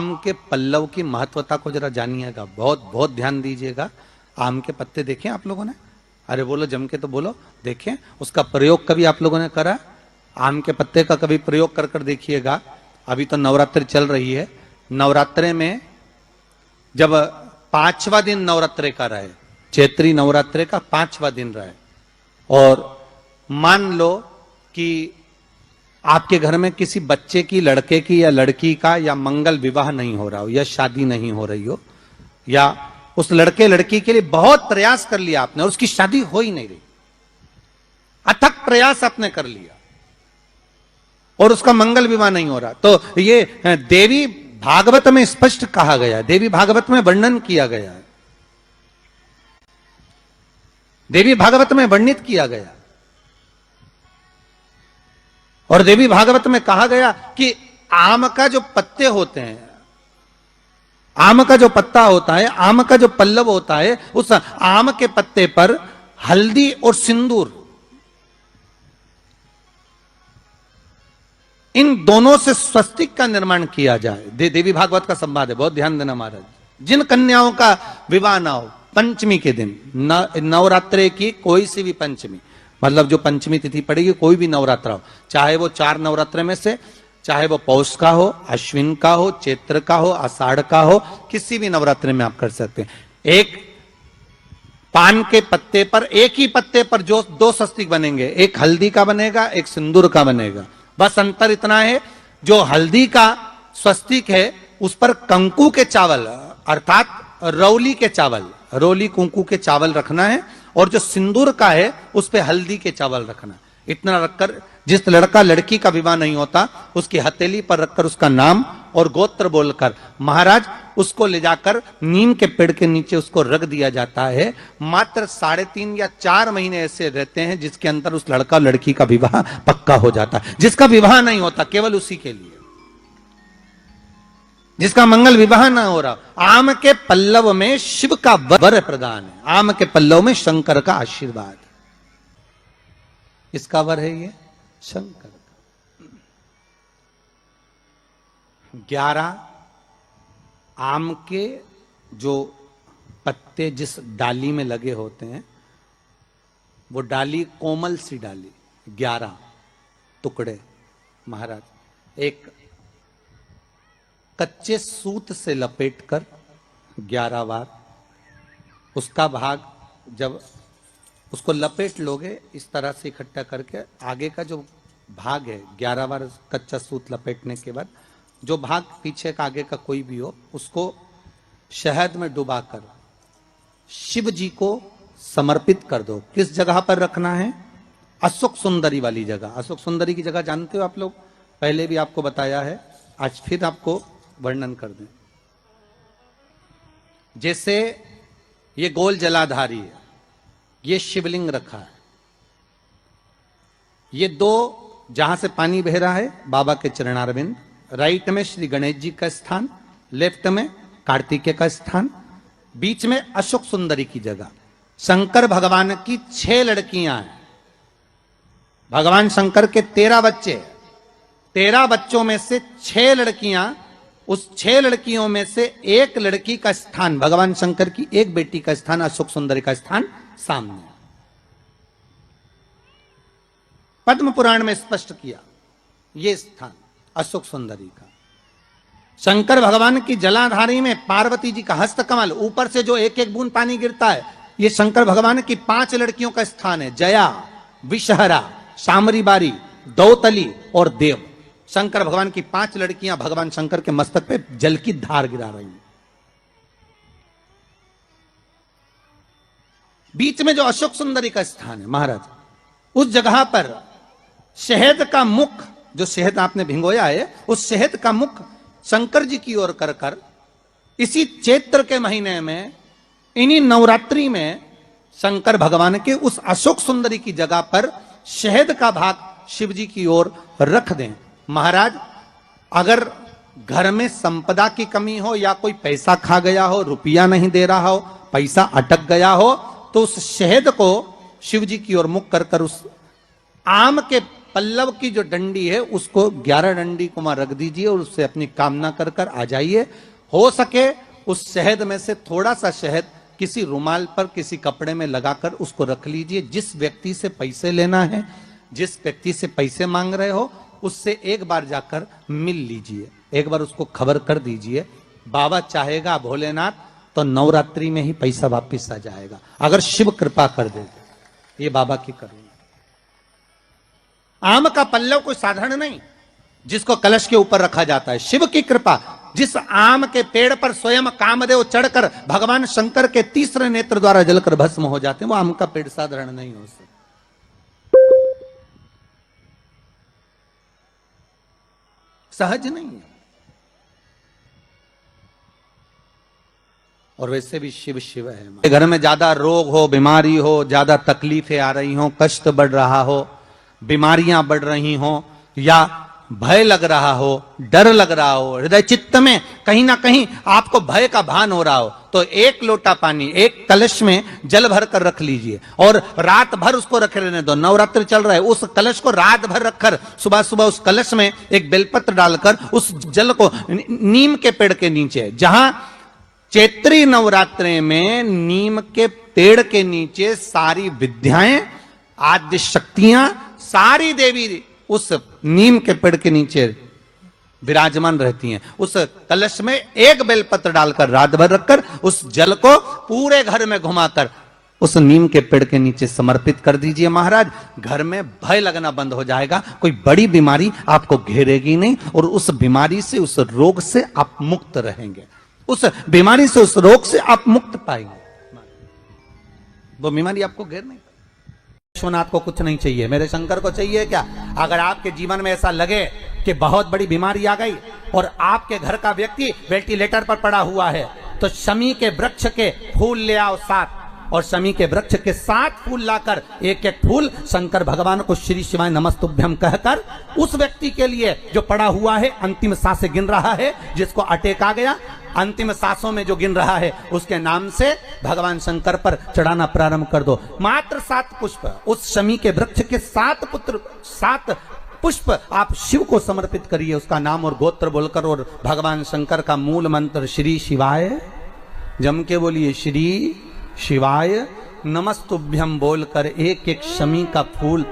आम के पल्लव की महत्वता को जरा जानिएगा, बहुत बहुत ध्यान दीजिएगा। आम के पत्ते देखे आप लोगों ने? अरे बोलो जम के तो बोलो, देखें। उसका प्रयोग कभी आप लोगों ने करा? आम के पत्ते का कभी प्रयोग कर कर देखिएगा। अभी तो नवरात्रि चल रही है, नवरात्रे में जब 5वां दिन नवरात्रे का रहे, चैत्री नवरात्रे का 5वां दिन रहे, और मान लो कि आपके घर में किसी बच्चे की, लड़के की या लड़की का या मंगल विवाह नहीं हो रहा हो, या शादी नहीं हो रही हो, या उस लड़के लड़की के लिए बहुत प्रयास कर लिया आपने और उसकी शादी हो ही नहीं रही, अथक प्रयास आपने कर लिया और उसका मंगल विवाह नहीं हो रहा, तो ये देवी भागवत में स्पष्ट कहा गया है, देवी भागवत में वर्णन किया गया है, देवी भागवत में वर्णित किया गया। और देवी भागवत में कहा गया कि आम का जो पत्ते होते हैं, आम का जो पत्ता होता है, आम का जो पल्लव होता है, उस आम के पत्ते पर हल्दी और सिंदूर, इन दोनों से स्वस्तिक का निर्माण किया जाए। देवी भागवत का संवाद है, बहुत ध्यान देना महाराज। जिन कन्याओं का विवाह ना हो पंचमी के दिन, नवरात्रे की कोई सी भी पंचमी, मतलब जो पंचमी तिथि पड़ेगी, कोई भी नवरात्रा हो, चाहे वो 4 नवरात्रे में से, चाहे वो पौष का हो, अश्विन का हो, चैत्र का हो, आषाढ़ का हो, किसी भी नवरात्रे में आप कर सकते हैं। एक पान के पत्ते पर, एक ही पत्ते पर जो 2 स्वस्तिक बनेंगे, एक हल्दी का बनेगा, एक सिंदूर का बनेगा। बस अंतर इतना है, जो हल्दी का स्वस्तिक है उस पर कंकु के चावल, अर्थात रौली के चावल, रोली कुंकू के चावल रखना है, और जो सिंदूर का है उस पे हल्दी के चावल रखना। इतना रखकर जिस लड़का लड़की का विवाह नहीं होता उसकी हथेली पर रखकर उसका नाम और गोत्र बोलकर महाराज उसको ले जाकर नीम के पेड़ के नीचे उसको रख दिया जाता है। मात्र 3.5 या 4 महीने ऐसे रहते हैं जिसके अंदर उस लड़का लड़की का विवाह पक्का हो जाता है। जिसका विवाह नहीं होता केवल उसी के लिए, जिसका मंगल विवाह ना हो रहा, आम के पल्लव में शिव का वर प्रदान है, आम के पल्लव में शंकर का आशीर्वाद। इसका वर है ये शंकर का। 11 आम के जो पत्ते जिस डाली में लगे होते हैं, वो डाली कोमल सी डाली, 11 टुकड़े महाराज एक कच्चे सूत से लपेटकर 11 बार उसका भाग, जब उसको लपेट लोगे इस तरह से इकट्ठा करके, आगे का जो भाग है 11 बार कच्चा सूत लपेटने के बाद जो भाग पीछे का आगे का कोई भी हो, उसको शहद में डुबाकर शिव जी को समर्पित कर दो। किस जगह पर रखना है? अशोक सुंदरी वाली जगह। अशोक सुंदरी की जगह जानते हो आप लोग, पहले भी आपको बताया है, आज फिर आपको वर्णन कर दें। जैसे ये गोल जलाधारी है, ये शिवलिंग रखा है, ये 2 जहां से पानी बह रहा है बाबा के चरणारविंद, राइट में श्री गणेश जी का स्थान, लेफ्ट में कार्तिकेय का स्थान, बीच में अशोक सुंदरी की जगह। शंकर भगवान की 6 लड़कियां हैं। भगवान शंकर के 13 बच्चे, 13 बच्चों में से 6 लड़कियां, उस 6 लड़कियों में से एक लड़की का स्थान, भगवान शंकर की एक बेटी का स्थान, अशोक सुंदरी का स्थान सामने। पद्म पुराण में स्पष्ट किया ये स्थान अशोक सुंदरी का। शंकर भगवान की जलाधारी में पार्वती जी का हस्तकमल, ऊपर से जो एक एक बूंद पानी गिरता है, ये शंकर भगवान की 5 लड़कियों का स्थान है, जया, विषहरा, शामरी बारी, दौतली और देव। शंकर भगवान की 5 लड़कियां भगवान शंकर के मस्तक पे जल की धार गिरा रही हैं। बीच में जो अशोक सुंदरी का स्थान है महाराज, उस जगह पर शहद का मुख, जो शहद आपने भिंगोया है, उस शहद का मुख शंकर जी की ओर कर कर इसी चैत्र के महीने में, इन्हीं नवरात्रि में शंकर भगवान के उस अशोक सुंदरी की जगह पर शहद का भाग शिव जी की ओर रख दें। महाराज अगर घर में संपदा की कमी हो या कोई पैसा खा गया हो, रुपया नहीं दे रहा हो, पैसा अटक गया हो, तो उस शहद को शिव जी की ओर मुख कर कर उस आम के पल्लव की जो डंडी है उसको 11 डंडी को वहां रख दीजिए और उससे अपनी कामना कर कर आ जाइए। हो सके उस शहद में से थोड़ा सा शहद किसी रुमाल पर किसी कपड़े में लगाकर उसको रख लीजिए। जिस व्यक्ति से पैसे लेना है, जिस व्यक्ति से पैसे मांग रहे हो, उससे एक बार जाकर मिल लीजिए, एक बार उसको खबर कर दीजिए। बाबा चाहेगा भोलेनाथ तो नवरात्रि में ही पैसा वापिस आ जाएगा, अगर शिव कृपा कर दे। ये बाबा की करुणा। आम का पल्लव कोई साधारण नहीं जिसको कलश के ऊपर रखा जाता है, शिव की कृपा। जिस आम के पेड़ पर स्वयं कामदेव चढ़कर भगवान शंकर के तीसरे नेत्र द्वारा जलकर भस्म हो जाते हैं, वो आम का पेड़ साधारण नहीं हो सकता। सहज नहीं है। और वैसे भी शिव शिव है। घर में ज्यादा रोग हो, बीमारी हो, ज्यादा तकलीफें आ रही हो, कष्ट बढ़ रहा हो, बीमारियां बढ़ रही हो, या भय लग रहा हो, डर लग रहा हो, हृदय चित्त में कहीं ना कहीं आपको भय का भान हो रहा हो, तो एक लोटा पानी एक कलश में जल भर कर रख लीजिए और रात भर उसको रखे रहने दो। नवरात्र चल रहा है, उस कलश को रात भर रखकर सुबह सुबह उस कलश में एक बेलपत्र डालकर उस जल को नीम के पेड़ के नीचे, जहां चैत्री नवरात्रे में नीम के पेड़ के नीचे सारी विद्याएं, आद्य शक्तियां, सारी देवी उस नीम के पेड़ के नीचे विराजमान रहती हैं। उस कलश में एक बेलपत्र डालकर रात भर रखकर उस जल को पूरे घर में घुमाकर उस नीम के पेड़ के नीचे समर्पित कर दीजिए महाराज। घर में भय लगना बंद हो जाएगा, कोई बड़ी बीमारी आपको घेरेगी नहीं और उस बीमारी से, उस रोग से आप मुक्त रहेंगे। उस बीमारी से, उस रोग से आप मुक्त पाएंगे। वो बीमारी आपको घेर नहीं। विश्वनाथ को कुछ नहीं चाहिए, मेरे शंकर को चाहिए क्या? अगर आपके जीवन में ऐसा लगे कि बहुत बड़ी बीमारी आ गई और आपके घर का व्यक्ति वेंटिलेटर पर पड़ा हुआ है, तो शमी के वृक्ष के फूल ले आओ 7, और शमी के वृक्ष के 7 फूल लाकर एक एक फूल शंकर भगवान को श्री शिवाय नमस्तुभ्यम कहकर उस व्यक्ति के लिए जो पड़ा हुआ है, अंतिम सांसें गिन रहा है, जिसको अटैक आ गया, अंतिम सांसों में जो गिन रहा है, उसके नाम से भगवान शंकर पर चढ़ाना प्रारंभ कर दो। मात्र 7 पुष्प, उस शमी के वृक्ष के 7 पुष्प आप शिव को समर्पित करिए, उसका नाम और गोत्र बोलकर, और भगवान शंकर का मूल मंत्र श्री शिवाय, जम के बोलिए श्री शिवाय नमस्तुभ्यम बोलकर एक एक शमी का फूल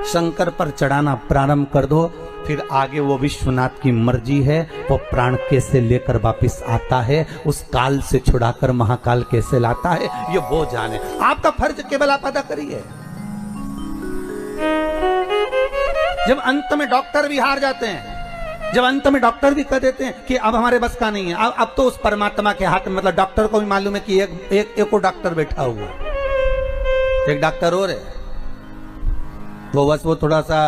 शंकर पर चढ़ाना प्रारंभ कर दो। फिर आगे वो विश्वनाथ की मर्जी है, वो प्राण कैसे लेकर वापिस आता है, उस काल से छुड़ाकर महाकाल कैसे लाता है, ये वो जाने। आपका फर्ज केवल आप अदा करिए। जब अंत में डॉक्टर भी हार जाते हैं, जब अंत में डॉक्टर भी कह देते हैं कि अब हमारे बस का नहीं है, अब तो उस परमात्मा के हाथ में, मतलब डॉक्टर को भी मालूम है कि एक और डॉक्टर बैठा हुआ, एक डॉक्टर और है, वो बस वो थोड़ा सा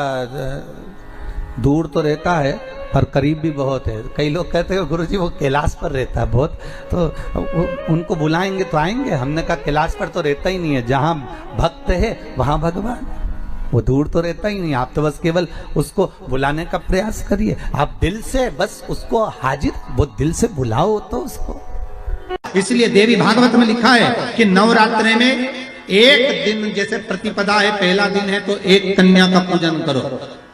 दूर तो रहता है पर करीब भी बहुत है। कई लोग कहते हैं गुरुजी वो कैलाश पर रहता है बहुत, तो उनको बुलाएंगे तो आएंगे। हमने कहा कैलाश पर तो रहता ही नहीं है, जहां भक्त है वहां भगवान, वो दूर तो रहता ही नहीं। आप तो बस केवल उसको बुलाने का प्रयास करिए, आप दिल से बस उसको हाजिर, वो दिल से बुलाओ तो उसको। इसलिए देवी भागवत में लिखा है कि नवरात्रि में एक दिन, जैसे प्रतिपदा है, पहला दिन है तो एक कन्या का पूजन करो,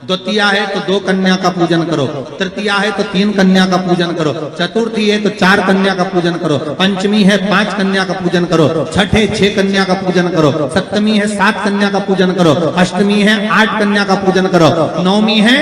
द्वितीया है तो 2 कन्या का पूजन करो, तृतीया है तो 3 कन्या का पूजन करो, चतुर्थी है तो 4 कन्या का पूजन करो, पंचमी है 5 कन्या का पूजन करो, छठ है 6 कन्या का पूजन करो, सप्तमी है 7 कन्या का पूजन करो, अष्टमी है 8 कन्या का पूजन करो, नवमी है,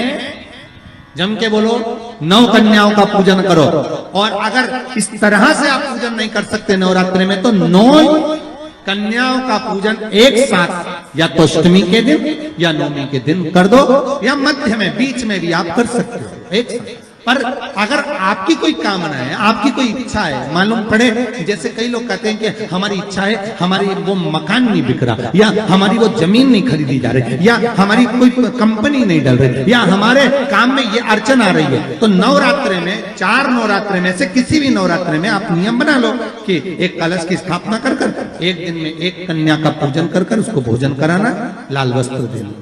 जम के बोलो, 9 कन्याओं का पूजन करो। और अगर इस तरह से आप पूजन नहीं कर सकते नवरात्रि में, तो 9 कन्याओं का पूजन एक साथ, या तो अष्टमी के दिन या नवमी के दिन कर दो, या मध्य में, बीच में भी आप कर सकते हो एक साथ। पर अगर आपकी कोई कामना है, आपकी कोई इच्छा है, मालूम पड़े, जैसे कई लोग कहते हैं कि हमारी इच्छा है, हमारी वो मकान नहीं बिक रहा, या हमारी वो जमीन नहीं खरीदी जा रही, या हमारी कोई कंपनी नहीं डल रही, या हमारे काम में ये अड़चन आ रही है, तो नवरात्रि में, 4 नवरात्रि में से किसी भी नवरात्रि में आप नियम बना लो कि एक कलश की स्थापना कर कर एक दिन में एक कन्या का पूजन कर कर उसको भोजन कराना, लाल वस्त्र देना,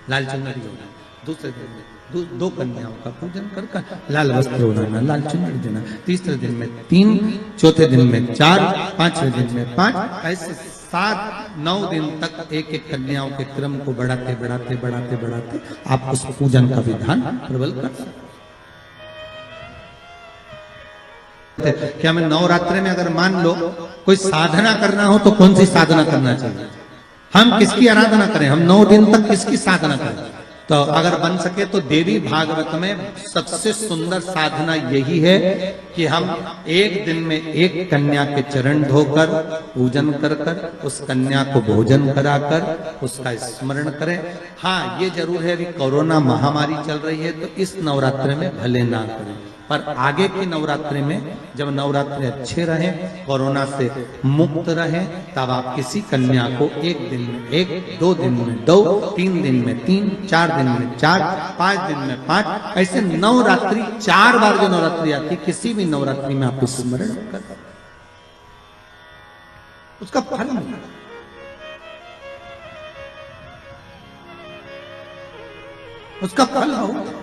लाल चुनरी देना, दूसरे दिन में 2 कन्याओं का पूजन कर लाल वस्त्र उड़ाना, लाल चुनरी देना, तीसरे दिन में 3, चौथे दिन में 4, 5वें दिन में 5, ऐसे 7-9 दिन तक एक एक कन्याओं के क्रम को बढ़ाते बढ़ाते बढ़ाते बढ़ाते आप उस पूजन का विधान प्रबल कर सकते। क्या मैं नवरात्रि में अगर मान लो कोई साधना करना हो तो कौन सी साधना करना चाहिए? हम किसकी आराधना करें? हम 9 दिन तक किसकी साधना करें? तो अगर बन सके तो देवी भागवत में सबसे सुंदर साधना यही है कि हम एक दिन में एक कन्या के चरण धोकर पूजन कर कर उस कन्या को भोजन कराकर उसका स्मरण करें। हाँ, ये जरूर है कि कोरोना महामारी चल रही है तो इस नवरात्रि में भले ना करें, पर आगे की नवरात्रि में जब नवरात्रि अच्छे रहे, कोरोना से मुक्त रहे, तब आप किसी कन्या को एक दिन में 1, 2 दिन में 2, 3 दिन में 3, 4 दिन में 4, 5 दिन में 5, ऐसे नवरात्रि 4 बार जो नवरात्रि आती, किसी भी नवरात्रि में आप स्मरण कर उसका फल मिलेगा। उसका फल होगा।